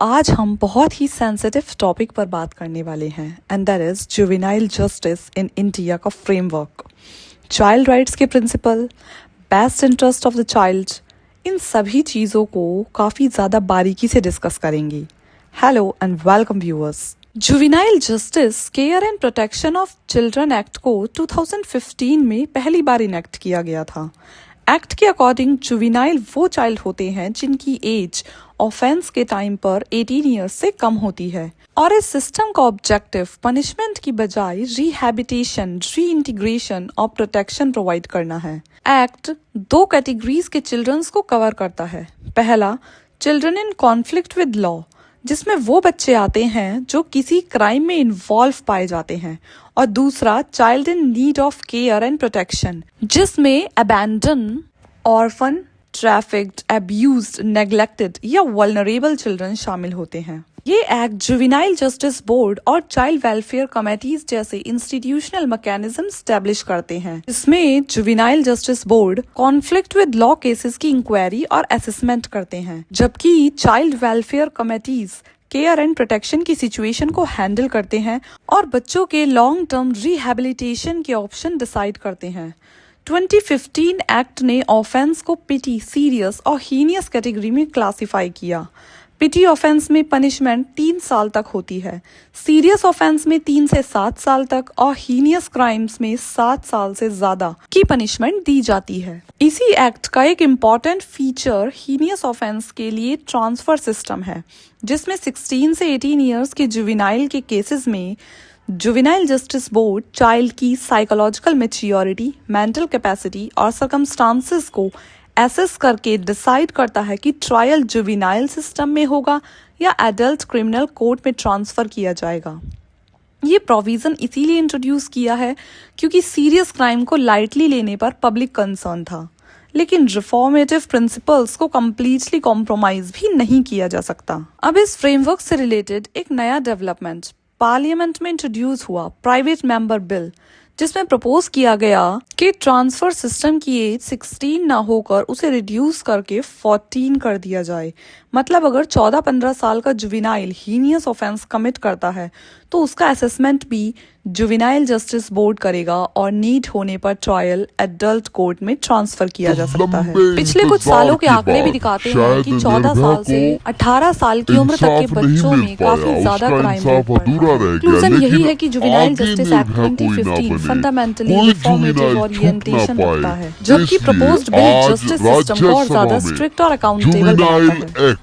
आज हम बहुत ही सेंसिटिव टॉपिक पर बात करने वाले हैं and that is juvenile justice in India का फ्रेमवर्क, चाइल्ड राइट्स के principle, best interest of the child, इन सभी चीज़ों को काफ़ी ज़्यादा बारीकी से डिस्कस करेंगे। Hello and welcome viewers. Juvenile justice care and protection of children act को 2015 में पहली बार इनेक्ट किया गया था। एक्ट के अकॉर्डिंग जुवेनाइल वो चाइल्ड होते हैं जिनकी एज ऑफेंस के टाइम पर 18 ईयर्स से कम होती है और इस सिस्टम का ऑब्जेक्टिव पनिशमेंट की बजाय रिहैबिटेशन, रीइंटीग्रेशन और प्रोटेक्शन प्रोवाइड करना है। एक्ट दो कैटेगरीज के चिल्ड्रंस को कवर करता है। पहला, children in conflict with law, जिसमें वो बच्चे आते हैं जो किसी क्राइम में इन्वॉल्व पाए जाते हैं, और दूसरा, child in need of care and protection, जिसमें abandon, orphan, trafficked, abused, neglected या वल्नरेबल चिल्ड्रन शामिल होते हैं। ये एक्ट जुवेनाइल जस्टिस बोर्ड और चाइल्ड वेलफेयर कमेटीज जैसे इंस्टीट्यूशनल मैकेनिज्म स्टैब्लिश करते हैं। इसमें juvenile justice board conflict with law cases की इंक्वायरी और असेसमेंट करते हैं, जबकि child welfare committees care and protection की सिचुएशन को हैंडल करते हैं और बच्चों के लॉन्ग टर्म रिहैबिलिटेशन के ऑप्शन डिसाइड करते हैं। 2015 एक्ट ने ऑफेंस को पिटी, सीरियस और हीनियस कैटेगरी में क्लासिफाई किया। पिटी ऑफेंस में पनिशमेंट 3 साल तक होती है, सीरियस ऑफेंस में 3 से 7 साल तक और हीनियस क्राइम्स में 7 साल से ज्यादा की पनिशमेंट दी जाती है। इसी एक्ट का एक इम्पॉर्टेंट फीचर हीनियस ऑफेंस के लिए ट्रांसफर सिस्टम है, जिसमें 16 से 18 ईयर्स के जुवेनाइल के केसेस में जुवेनाइल जस्टिस बोर्ड चाइल्ड की साइकोलॉजिकल मैच्योरिटी, मेंटल कैपेसिटी और सर्कमस्टांसेस को एसेस करके डिसाइड करता है कि ट्रायल जुवेनाइल सिस्टम में होगा या एडल्ट क्रिमिनल कोर्ट में ट्रांसफर किया जाएगा। ये प्रोविजन इसीलिए इंट्रोड्यूस किया है क्योंकि सीरियस क्राइम को लाइटली लेने पर पब्लिक कंसर्न था, लेकिन रिफॉर्मेटिव प्रिंसिपल्स को कम्प्लीटली कॉम्प्रोमाइज भी नहीं किया जा सकता। अब इस फ्रेमवर्क से रिलेटेड एक नया डेवलपमेंट पार्लियामेंट में इंट्रोड्यूस हुआ, प्राइवेट मेंबर बिल, जिसमें प्रपोज किया गया कि ट्रांसफर सिस्टम की एज 16 ना होकर उसे रिड्यूस करके 14 कर दिया जाए। मतलब अगर 14-15 साल का जुवेनाइल हीनियस ऑफेंस कमिट करता है तो उसका असेसमेंट भी जुवेनाइल जस्टिस बोर्ड करेगा और नीड होने पर ट्रायल एडल्ट कोर्ट में ट्रांसफर किया जा सकता है। पिछले कुछ सालों के आंकड़े भी दिखाते हैं कि 14 साल से 18 साल की उम्र तक के बच्चों में काफी ज्यादा क्राइम रेट बढ़ा है। कंक्लूजन यही है कि juvenile justice act 2015 fundamentally reformative orientation रखता है, जबकि प्रपोज्ड बिल जस्टिस सिस्टम को और ज्यादा स्ट्रिक्ट और अकाउंटेबल बनाता है।